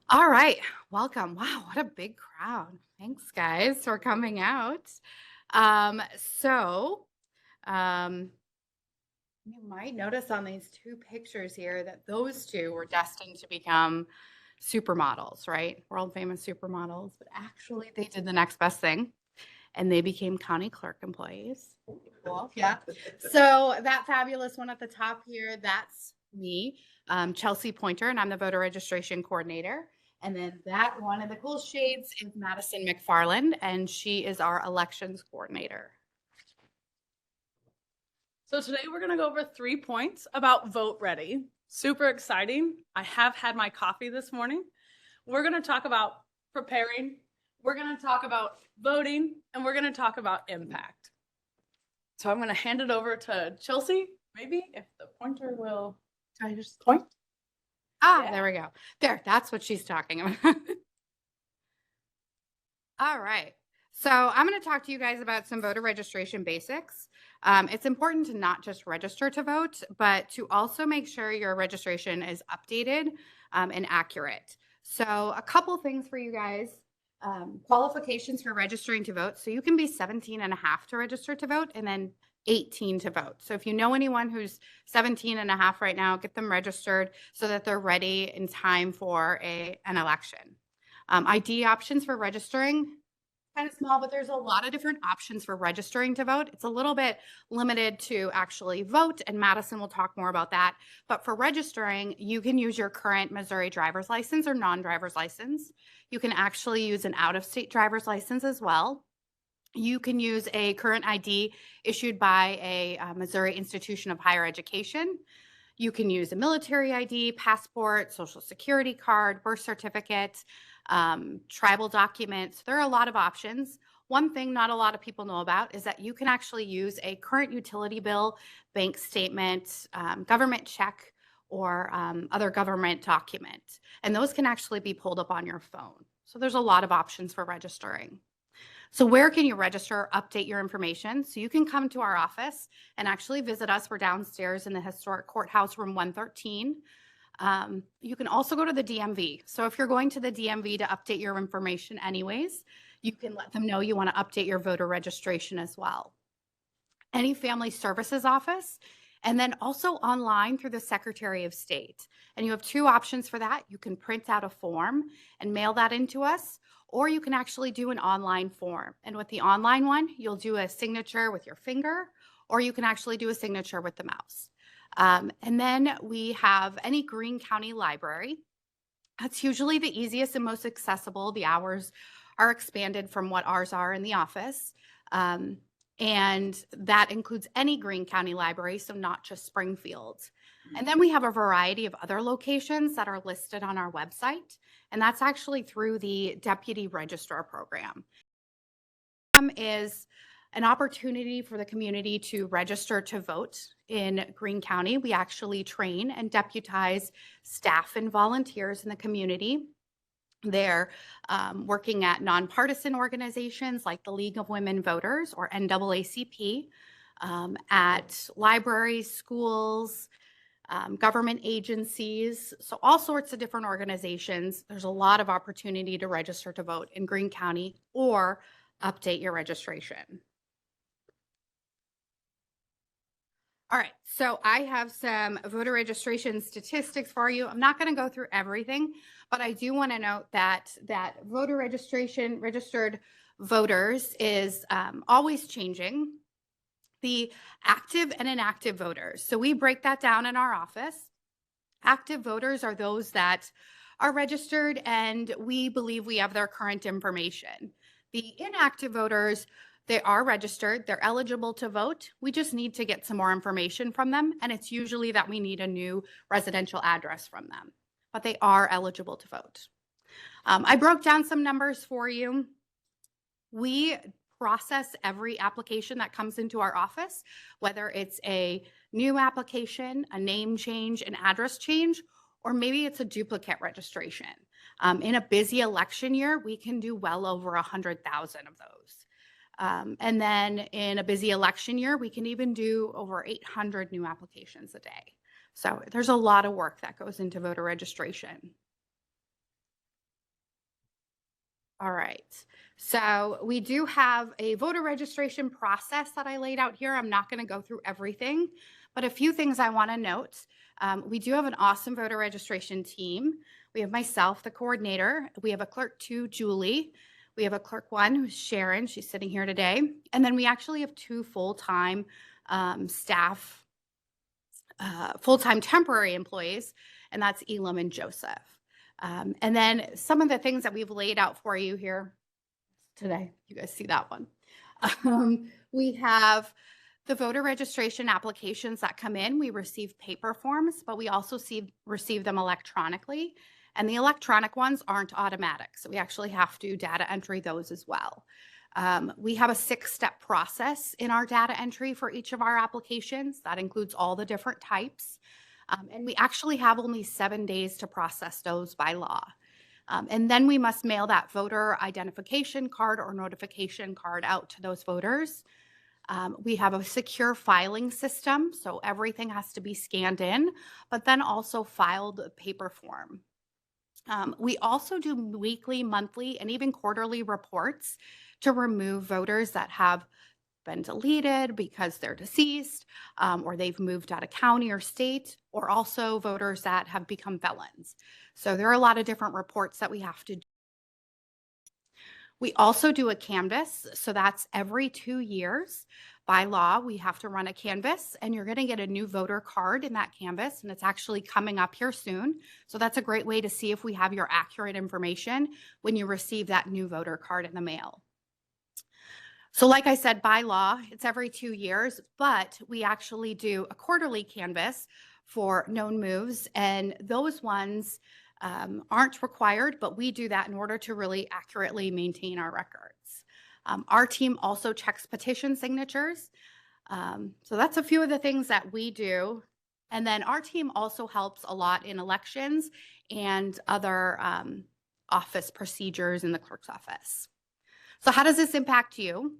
All right, welcome. Wow, what a big crowd. Thanks, guys, for coming out. Um, so, um, you might notice on these two pictures here that those two were destined to become supermodels, right? World famous supermodels, but actually they did the next best thing and they became county clerk employees. Cool. Yeah. So that fabulous one at the top here, that's me, Chelsea Pointer, and I'm the voter registration coordinator. And then that one in the cool shades is Madison McFarland, and she is our elections coordinator. So today we're going to go over 3 points about Vote Ready. Super exciting. I have had my coffee this morning. We're going to talk about preparing, we're going to talk about voting, and we're going to talk about impact. So I'm going to hand it over to Chelsea, maybe if the pointer will I just point. Yeah. There we go. There, that's what she's talking about. All right. So I'm going to talk to you guys about some voter registration basics. It's important to not just register to vote, but to also make sure your registration is updated and accurate. So a couple things for you guys. Qualifications for registering to vote. So you can be 17 and a half to register to vote and then 18 to vote. So if you know anyone who's 17 and a half right now, get them registered so that they're ready in time for an election. ID options for registering, kind of small, but there's a lot of different options for registering to vote. It's a little bit limited to actually vote, and Madison will talk more about that. But for registering, you can use your current Missouri driver's license or non-driver's license. You can actually use an out-of-state driver's license as well. You can use a current ID issued by a Missouri institution of higher education. You can use a military ID, passport, social security card, birth certificate, tribal documents. There are a lot of options. One thing not a lot of people know about is that you can actually use a current utility bill, bank statement, government check, or other government document. And those can actually be pulled up on your phone. So there's a lot of options for registering. So where can you register, update your information? So you can come to our office and actually visit us. We're downstairs in the historic courthouse room 113. You can also go to the DMV. So if you're going to the DMV to update your information anyways, you can let them know you want to update your voter registration as well. Any family services office, and then also online through the Secretary of State. And you have two options for that. You can print out a form and mail that into us, or you can actually do an online form. And with the online one, you'll do a signature with your finger, or you can actually do a signature with the mouse. And then we have any Greene County library. That's usually the easiest and most accessible. The hours are expanded from what ours are in the office. And that includes any Greene County library, so not just Springfield. And then we have a variety of other locations that are listed on our website, and that's actually through the Deputy Registrar Program. Is an opportunity for the community to register to vote in Greene County. We actually train and deputize staff and volunteers in the community. They're working at nonpartisan organizations like the League of Women Voters, or NAACP, at libraries, schools, government agencies, so all sorts of different organizations. There's a lot of opportunity to register to vote in Greene County or update your registration. All right, so I have some voter registration statistics for you. I'm not going to go through everything, but I do want to note that voter registration, registered voters, is always changing. The active and inactive voters. So we break that down in our office. Active voters are those that are registered and we believe we have their current information. The inactive voters, they are registered, they're eligible to vote. We just need to get some more information from them, and it's usually that we need a new residential address from them, but they are eligible to vote. I broke down some numbers for you. We process every application that comes into our office, whether it's a new application, a name change, an address change, or maybe it's a duplicate registration. In a busy election year, we can do well over 100,000 of those. And then in a busy election year, we can even do over 800 new applications a day. So there's a lot of work that goes into voter registration. All right. So we do have a voter registration process that I laid out here. I'm not going to go through everything, but a few things I want to note. We do have an awesome voter registration team. We have myself, the coordinator. We have a clerk 2, Julie. We have a clerk 1, who's Sharon. She's sitting here today. And then we actually have 2 full-time staff, full-time temporary employees, and that's Elam and Joseph. And then some of the things that we've laid out for you here today, you guys see that one. We have the voter registration applications that come in. We receive paper forms, but we also receive them electronically. And the electronic ones aren't automatic. So we actually have to data entry those as well. We have a 6-step process in our data entry for each of our applications. That includes all the different types. And we actually have only 7 days to process those by law. And then we must mail that voter identification card or notification card out to those voters. We have a secure filing system, so everything has to be scanned in, but then also filed paper form. We also do weekly, monthly, and even quarterly reports to remove voters that have been deleted because they're deceased, or they've moved out of county or state, or also voters that have become felons. So there are a lot of different reports that we have to do. We also do a canvass, so that's every 2 years. By law, we have to run a canvass, and you're going to get a new voter card in that canvass, and it's actually coming up here soon. So that's a great way to see if we have your accurate information when you receive that new voter card in the mail. So like I said, by law, it's every 2 years, but we actually do a quarterly canvass for known moves, and those ones aren't required, but we do that in order to really accurately maintain our records. Our team also checks petition signatures. So that's a few of the things that we do. And then our team also helps a lot in elections and other office procedures in the clerk's office. So how does this impact you?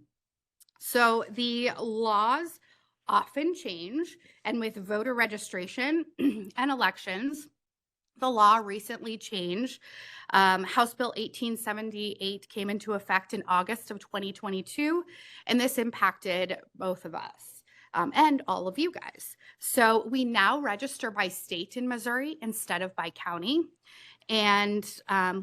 So the laws often change, and with voter registration and elections, the law recently changed. House Bill 1878 came into effect in August of 2022, and this impacted both of us and all of you guys. So we now register by state in Missouri instead of by county. And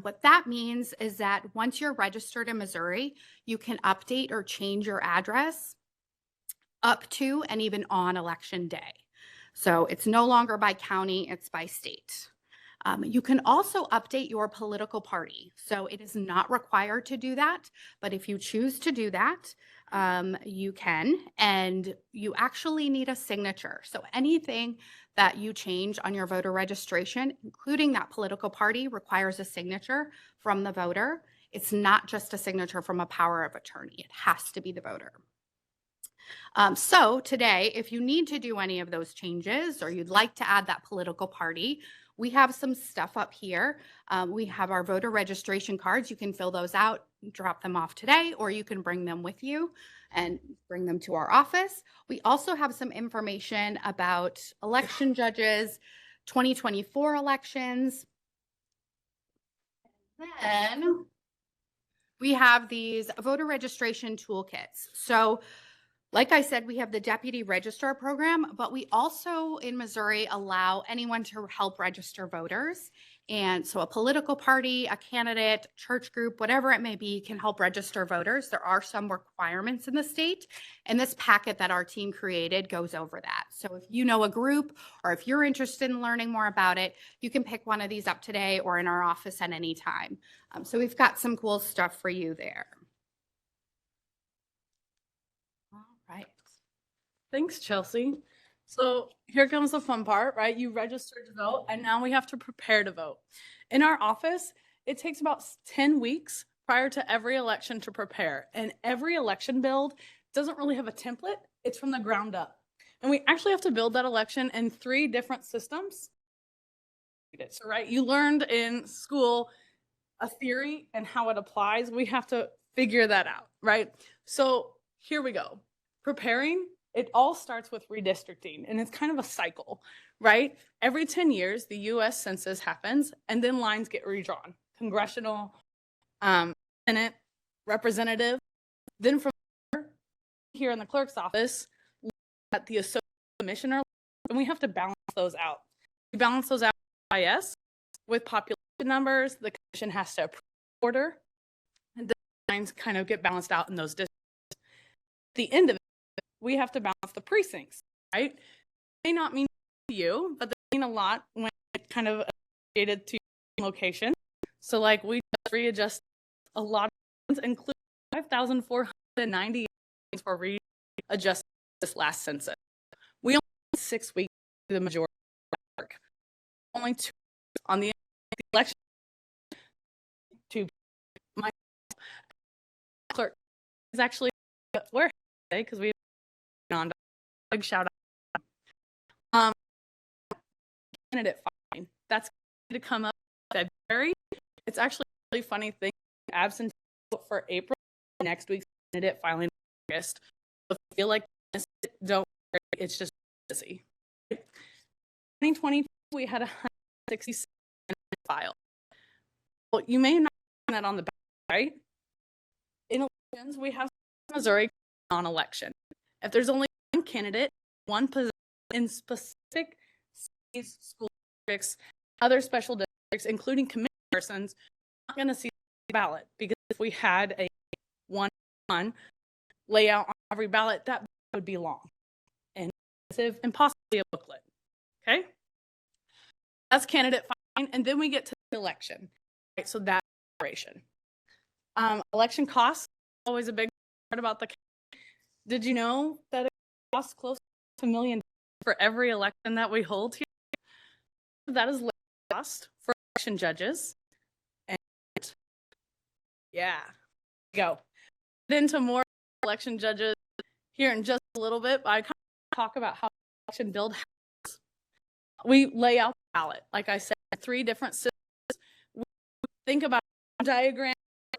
what that means is that once you're registered in Missouri, you can update or change your address up to and even on election day. So it's no longer by county, it's by state. You can also update your political party. So it is not required to do that, but if you choose to do that, you can, and you actually need a signature. So anything that you change on your voter registration, including that political party, requires a signature from the voter. It's not just a signature from a power of attorney. It has to be the voter. So today, if you need to do any of those changes or you'd like to add that political party, we have some stuff up here. We have our voter registration cards. You can fill those out, drop them off today, or you can bring them with you and bring them to our office. We also have some information about election judges, 2024 elections. Then we have these voter registration toolkits. So like I said, we have the deputy registrar program, but we also in Missouri allow anyone to help register voters. And so a political party, a candidate, church group, whatever it may be, can help register voters. There are some requirements in the state, and this packet that our team created goes over that. So if you know a group or if you're interested in learning more about it, you can pick one of these up today or in our office at any time. So we've got some cool stuff for you there. Right. Thanks, Chelsea. So here comes the fun part, right? You registered to vote, and now we have to prepare to vote. In our office, it takes about 10 weeks prior to every election to prepare. And every election build doesn't really have a template. It's from the ground up. And we actually have to build that election in 3 different systems. So, right, you learned in school a theory and how it applies. We have to figure that out, right? So here we go. Preparing, it all starts with redistricting, and it's kind of a cycle, right? Every 10 years, the US Census happens, and then lines get redrawn. Congressional Senate representative. Then from here in the clerk's office, at the associate commissioner, and we have to balance those out. We balance those out by yes with population numbers. The commission has to approve order, and the lines kind of get balanced out in those districts. At the end of it, we have to balance the precincts, right? It may not mean to you, but they mean a lot when it kind of associated to location. So like we just readjust a lot of things, including 5,490 for readjusting this last census. We only had 6 weeks to the majority of the work. Only 2 on the election. To my clerk is actually where today because we have on big shout out. Candidate fine. That's going to come up in February. It's actually a really funny thing. Absentee for April. Next week's candidate filing in August. So if you feel like this, don't worry, it's just busy. 2020, we had 166 filed. Well, you may not find that on the back, right? In elections, we have Missouri non-election. If there's only one candidate, one position in specific cities, school districts, other special districts, including committee persons, not going to see the ballot, because if we had a one layout on every ballot, that would be long and expensive and possibly a booklet. Okay, that's candidate fine, and then we get to the election. Right, so that's operation. Election costs always a big part about the. Did you know that it costs close to $1 million for every election that we hold here? That is cost for election judges, and yeah, go into more election judges here in just a little bit. But I kind of talk about how election build happens. We lay out the ballot, like I said, 3 different systems. We think about a diagram,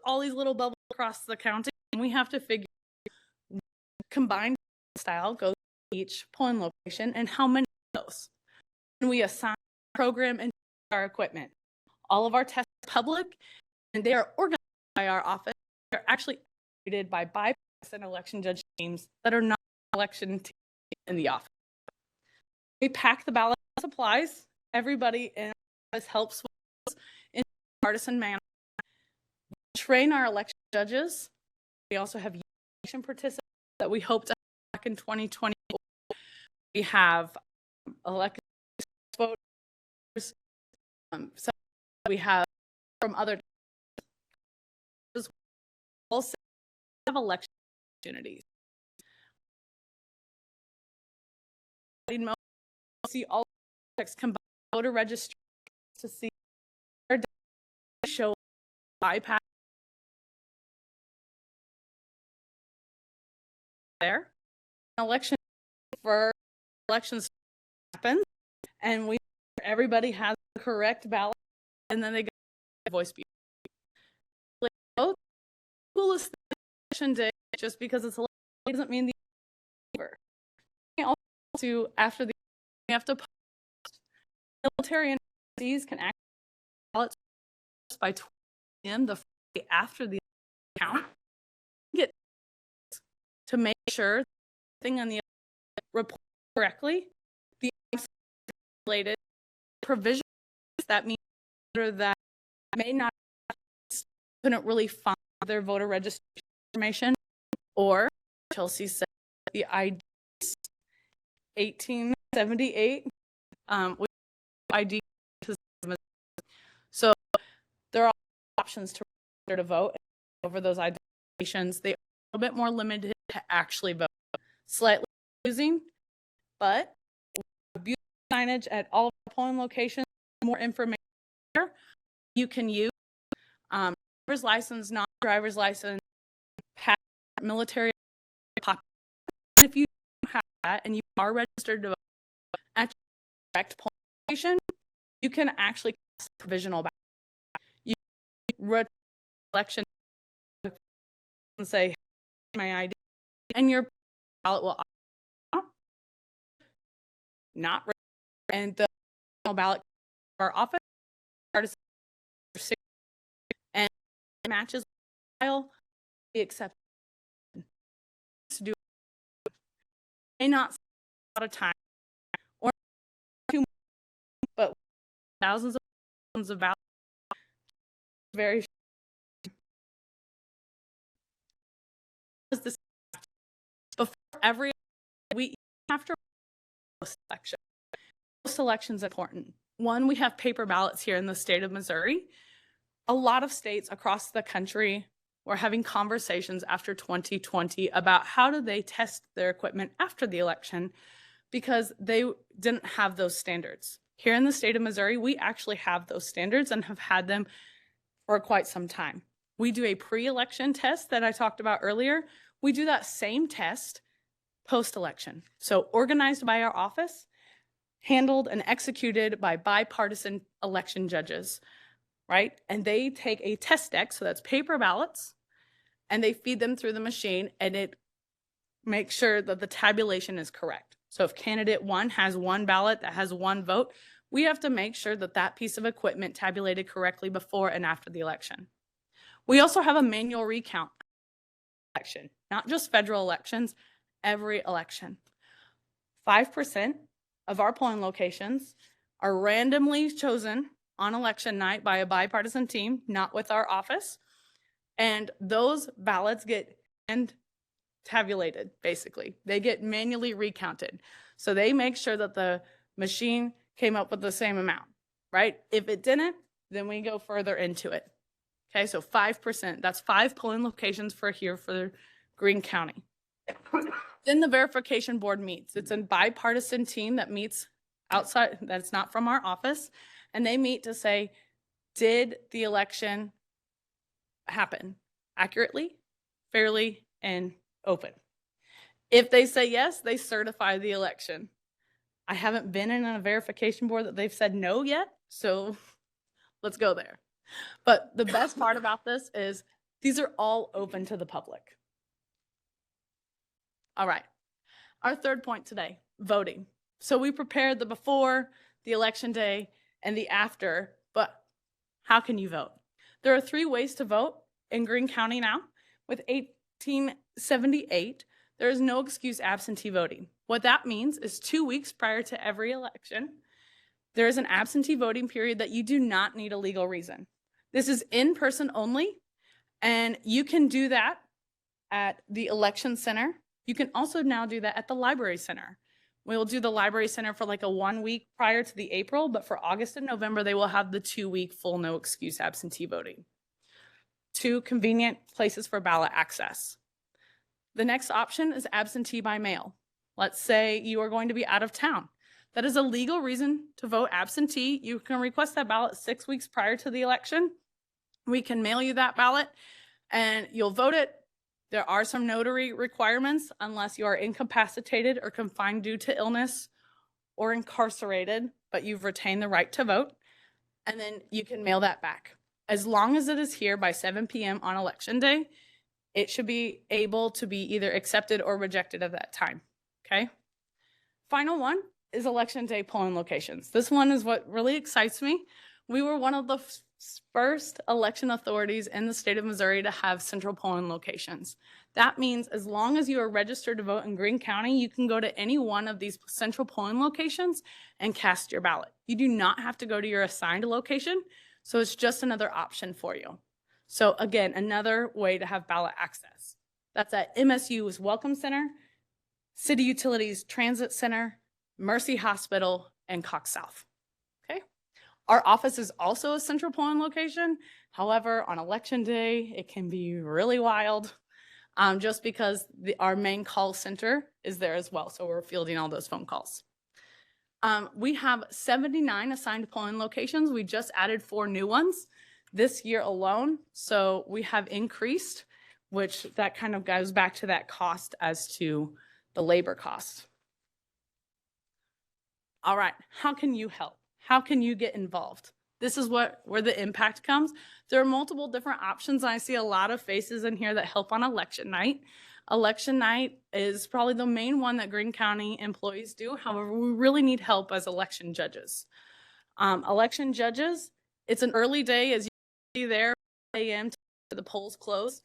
all these little bubbles across the county, and we have to figure combined style goes to each polling location and how many of those. And we assign program and our equipment. All of our tests are public, and they are organized by our office. They're actually created by bipartisan election judge teams that are not election teams in the office. We pack the ballot supplies. Everybody in our office helps with those in a partisan manner. We train our election judges. We also have election participants that we hope to have back in 2024. We have election voters. So we have from other also have election opportunities. See all districts combine voter registration to see their show iPad there. Election for elections happen, and everybody has the correct ballot, and then they go voice view. Both coolest election day, just because it's election doesn't mean the over. Also, after the we have to post. Military entities can actually ballots by 12 p.m. the Friday after the count. Get to make sure thing on the report correctly. The related provisions that mean that may not couldn't really find their voter registration information, or Chelsea said the ID 1878 with ID. So there are options to register to vote over those identifications. They are a little bit more limited to actually vote. Slightly confusing, but beautiful signage at all of the polling locations. More information there. You can use driver's license, non-driver's license, military. If you have that and you are registered to vote at your correct polling location, you can actually cast a provisional ballot. You election and say my ID, and your ballot will not and the ballot our office and matches be accepted to do may not spend a lot of time or too much, but thousands of ballots very this before every we have to post-election. Post-election is important. One, we have paper ballots here in the state of Missouri. A lot of states across the country were having conversations after 2020 about how do they test their equipment after the election because they didn't have those standards. Here in the state of Missouri, we actually have those standards and have had them for quite some time. We do a pre-election test that I talked about earlier. We do that same test post-election. So organized by our office, handled and executed by bipartisan election judges, right? And they take a test deck, so that's paper ballots, and they feed them through the machine, and it makes sure that the tabulation is correct. So if candidate one has one ballot that has one vote, we have to make sure that that piece of equipment tabulated correctly before and after the election. We also have a manual recount election, not just federal elections, every election. 5% of our polling locations are randomly chosen on election night by a bipartisan team, not with our office. And those ballots get tabulated, basically. They get manually recounted. So they make sure that the machine came up with the same amount, right? If it didn't, then we go further into it. Okay, so 5%, that's 5 polling locations for here for Greene County. Then the verification board meets. It's a bipartisan team that meets outside, that's not from our office, and they meet to say, did the election happen accurately, fairly, and open? If they say yes, they certify the election. I haven't been in a verification board that they've said no yet, so let's go there. But the best part about this is these are all open to the public. All right, our third point today, voting. So we prepared the before, the election day, and the after, but how can you vote? There are 3 ways to vote in Greene County now. With 1878, there is no excuse absentee voting. What that means is 2 weeks prior to every election, there is an absentee voting period that you do not need a legal reason. This is in person only, and you can do that at the election center. You can also now do that at the library center. We'll do the library center for like a 1 week prior to the April, but for August and November, they will have the 2 week full no excuse absentee voting. 2 convenient places for ballot access. The next option is absentee by mail. Let's say you are going to be out of town. That is a legal reason to vote absentee. You can request that ballot 6 weeks prior to the election. We can mail you that ballot and you'll vote it. There are some notary requirements unless you are incapacitated or confined due to illness or incarcerated, but you've retained the right to vote. And then you can mail that back. As long as it is here by 7 p.m. on election day, it should be able to be either accepted or rejected at that time, okay? Final one is election day polling locations. This one is what really excites me. We were one of the first election authorities in the state of Missouri to have central polling locations. That means as long as you are registered to vote in Greene County, you can go to any one of these central polling locations and cast your ballot. You do not have to go to your assigned location, so it's just another option for you. So again, another way to have ballot access. That's at MSU's Welcome Center, City Utilities Transit Center, Mercy Hospital, and Cox South. Okay. Our office is also a central polling location. However, on election day, it can be really wild just because our main call center is there as well. So we're fielding all those phone calls. We have 79 assigned polling locations. We just added 4 new ones this year alone. So we have increased, which that kind of goes back to that cost as to the labor cost. All right, how can you help? How can you get involved? This is where the impact comes. There are multiple different options. I see a lot of faces in here that help on election night. Election night is probably the main one that Greene County employees do. However, we really need help as election judges. Election judges, it's an early day as you see there, 8 a.m. to the polls close.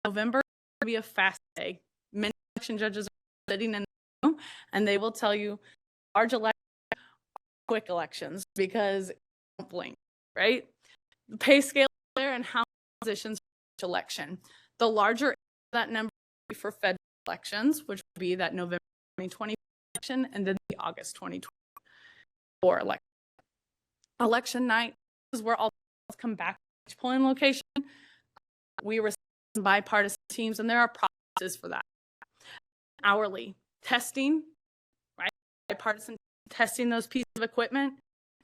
November will be a fast day. Many election judges are sitting in the room, and they will tell you large elections, quick elections, because don't blink, right? The pay scale there and how positions for each election. The larger that number will be for federal elections, which would be that November 2020 election, and then the August 2024 election. Election night is where all come back to each polling location. We receive bipartisan teams, and there are processes for that. Hourly testing, right? Bipartisan testing those pieces of equipment.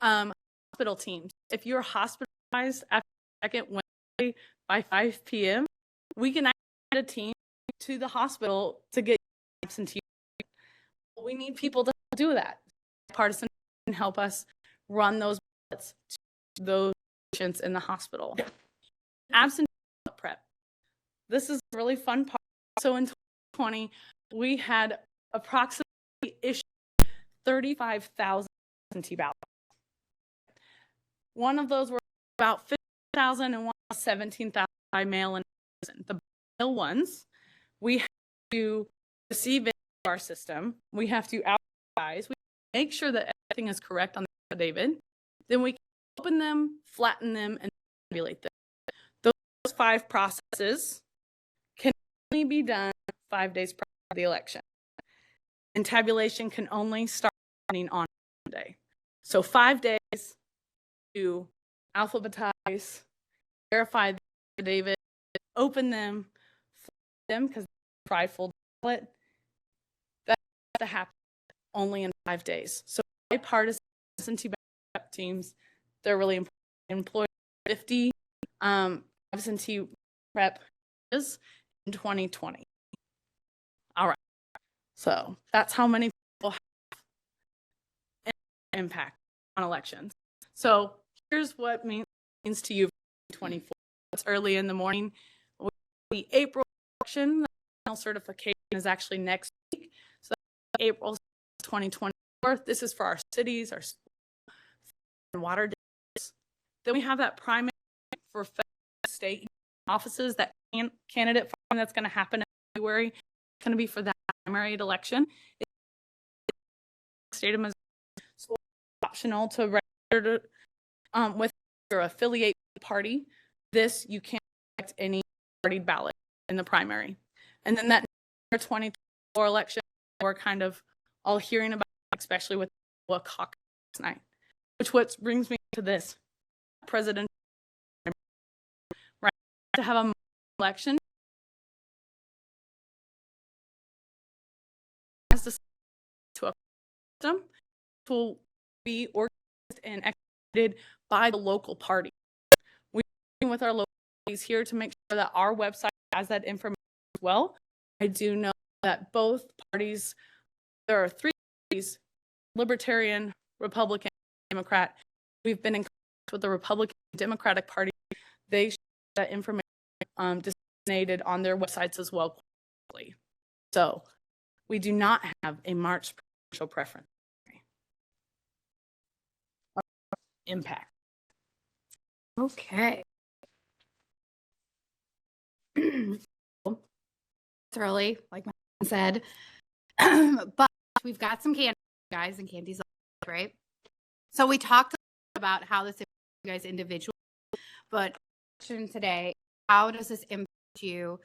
Hospital teams. If you're hospitalized after the second Wednesday by 5 p.m., we can add a team to the hospital to get absentee. We need people to do that. Bipartisan can help us run those ballots to those patients in the hospital. Absentee prep. This is a really fun part. So in 2020, we had approximately issued 35,000 absentee ballots. One of those were about 50,000 and one was 17,000 by mail and person. The mail ones, we have to receive in our system. We have to advertise. We make sure that everything is correct on the affidavit. Then we can open them, flatten them, and tabulate them. Those 5 processes can only be done 5 days prior to the election. And tabulation can only start on Monday. So 5 days to alphabetize, verify the affidavit, open them, because prideful ballot, that has to happen only in 5 days. So bipartisan absentee ballot teams, they're really important. Employ 50 absentee prep is in 2020. All right. So that's how many people have an impact on elections. So here's what means to you for 2024. It's early in the morning. The April election, the final certification is actually next week. So April 2024. This is for our cities, our and water districts. Then we have that primary for federal state offices, that candidate filing that's going to happen in February. It's going to be for that primary election. State of Missouri, so it's optional to register with your affiliate party. You can't select any party ballot in the primary. And then that 2024 election, we're kind of all hearing about, especially with what caucus tonight. What brings me to this presidential, right? To have a election as to a system will be organized and executed by the local party. We're working with our local parties here to make sure that our website has that information as well. I do know that both parties, there are 3 parties, Libertarian, Republican, Democrat. We've been in contact with the Republican and Democratic Party. They share that information disseminated on their websites as well. So we do not have a March presidential preference. Impact. Okay. It's early, like my said, but we've got some candy, guys, and candy's right. So we talked about how this impacts you guys individually, but today, how does this impact you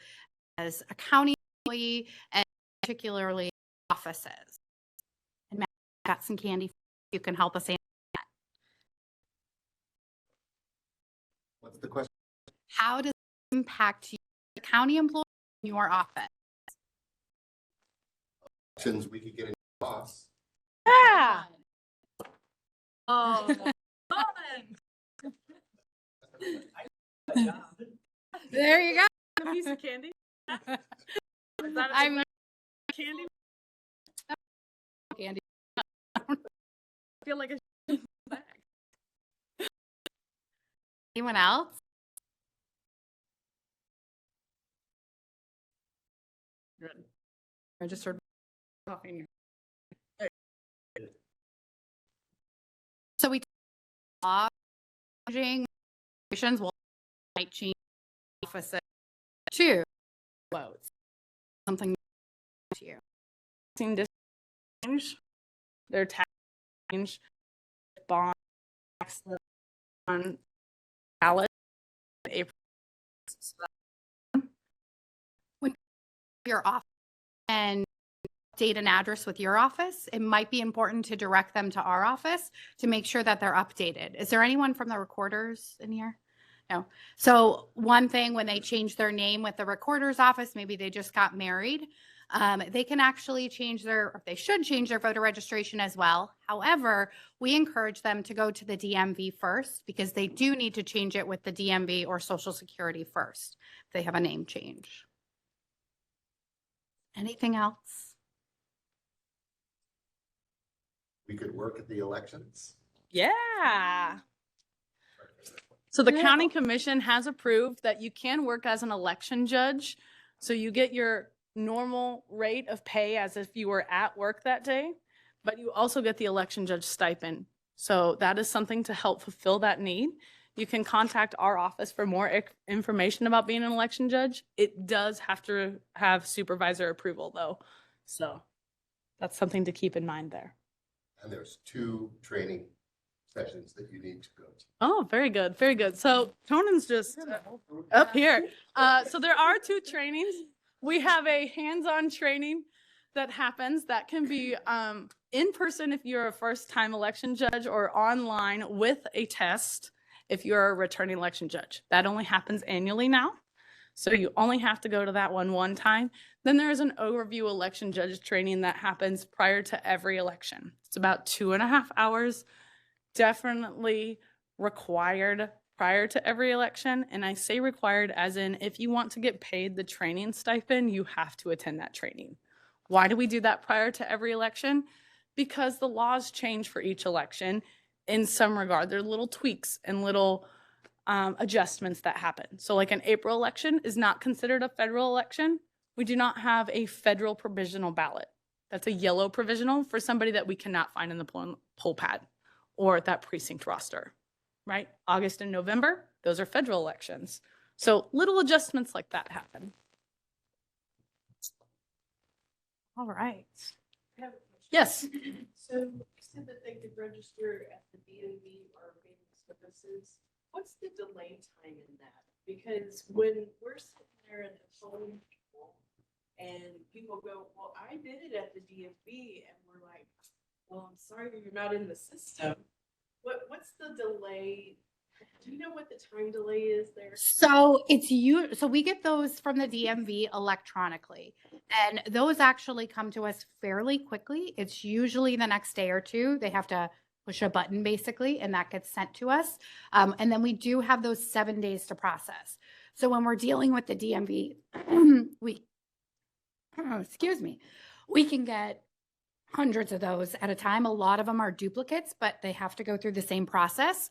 as a county employee and particularly offices? And Matt, got some candy. You can help us answer that. What's the question? How does it impact you, the county employee in your office? Options we could get a boss. Yeah. Oh, There you go. a piece of candy. Is that I'm candy? candy. I feel like a bag. Anyone else? Good. Registered coffee in your. So we talk changing will might change offices too. votes. Something to you. Change their tax change bond on ballot in April. Your office and update an address with your office, it might be important to direct them to our office to make sure that they're updated. Is there anyone from the recorders in here? No. So one thing, when they change their name with the recorder's office, maybe they just got married, they can actually change or they should change their voter registration as well. However, we encourage them to go to the DMV first because they do need to change it with the DMV or Social Security first if they have a name change. Anything else? We could work at the elections. Yeah. So the county commission has approved that you can work as an election judge. So you get your normal rate of pay as if you were at work that day, but you also get the election judge stipend. So that is something to help fulfill that need. You can contact our office for more information about being an election judge. It does have to have supervisor approval though. So that's something to keep in mind there. And there's 2 training sessions that you need to go to. Oh, very good. Very good. So Conan's just up here. So there are 2 trainings. We have a hands-on training that happens that can be in person if you're a first-time election judge, or online with a test if you're a returning election judge. That only happens annually now. So you only have to go to that one time. Then there is an overview election judge training that happens prior to every election. It's about 2.5 hours, definitely required prior to every election. And I say required as in, if you want to get paid the training stipend, you have to attend that training. Why do we do that prior to every election? Because the laws change for each election in some regard. There are little tweaks and little adjustments that happen. So like an April election is not considered a federal election. We do not have a federal provisional ballot. That's a yellow provisional for somebody that we cannot find in the poll pad or that precinct roster, right? August and November, those are federal elections. So little adjustments like that happen. All right. I have a question. Yes. So you said that they could register at the DMV or payment services. What's the delay time in that? Because when we're sitting there and polling people and people go, well, I did it at the DMV, and we're like, well, I'm sorry you're not in the system. What's the delay? Do you know what the time delay is there? So so we get those from the DMV electronically, and those actually come to us fairly quickly. It's usually the next day or 2. They have to push a button basically, and that gets sent to us. And then we do have those 7 days to process. So when we're dealing with the DMV, excuse me, we can get hundreds of those at a time. A lot of them are duplicates, but they have to go through the same process.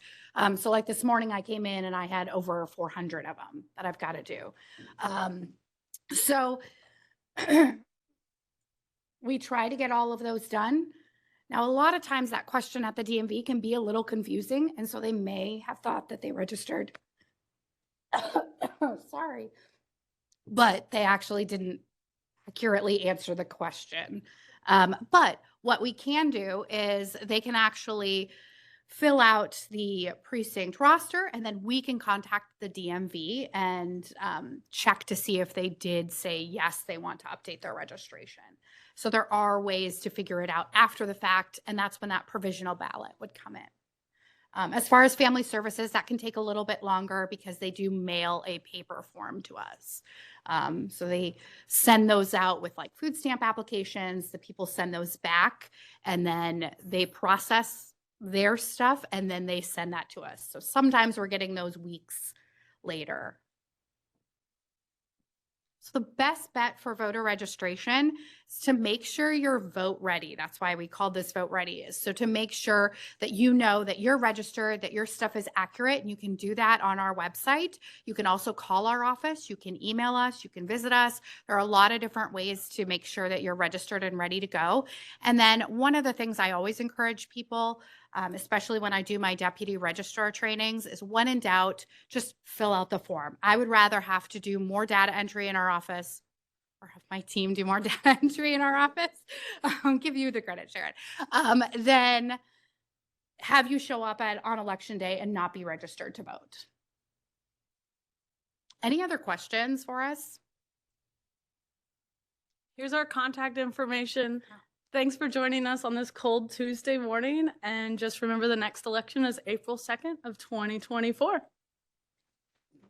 So like this morning I came in and I had over 400 of them that I've got to do. So we try to get all of those done. Now, a lot of times that question at the DMV can be a little confusing. And so they may have thought that they registered, sorry, but they actually didn't accurately answer the question. But what we can do is they can actually fill out the precinct roster, and then we can contact the DMV and check to see if they did say, yes, they want to update their registration. So there are ways to figure it out after the fact, and that's when that provisional ballot would come in. As far as family services, that can take a little bit longer because they do mail a paper form to us. So they send those out with like food stamp applications. The people send those back, and then they process their stuff, and then they send that to us. So sometimes we're getting those weeks later. So the best bet for voter registration is to make sure you're vote ready. That's why we call this vote ready, is so to make sure that you know that you're registered, that your stuff is accurate, and you can do that on our website. You can also call our office, you can email us, you can visit us. There are a lot of different ways to make sure that you're registered and ready to go. And then one of the things I always encourage people, especially when I do my deputy registrar trainings, is when in doubt, just fill out the form. I would rather have to do more data entry in our office or have my team do more data entry in our office, give you the credit, Sharon, then have you show up on election day and not be registered to vote. Any other questions for us? Here's our contact information. Thanks for joining us on this cold Tuesday morning. And just remember the next election is April 2nd of 2024.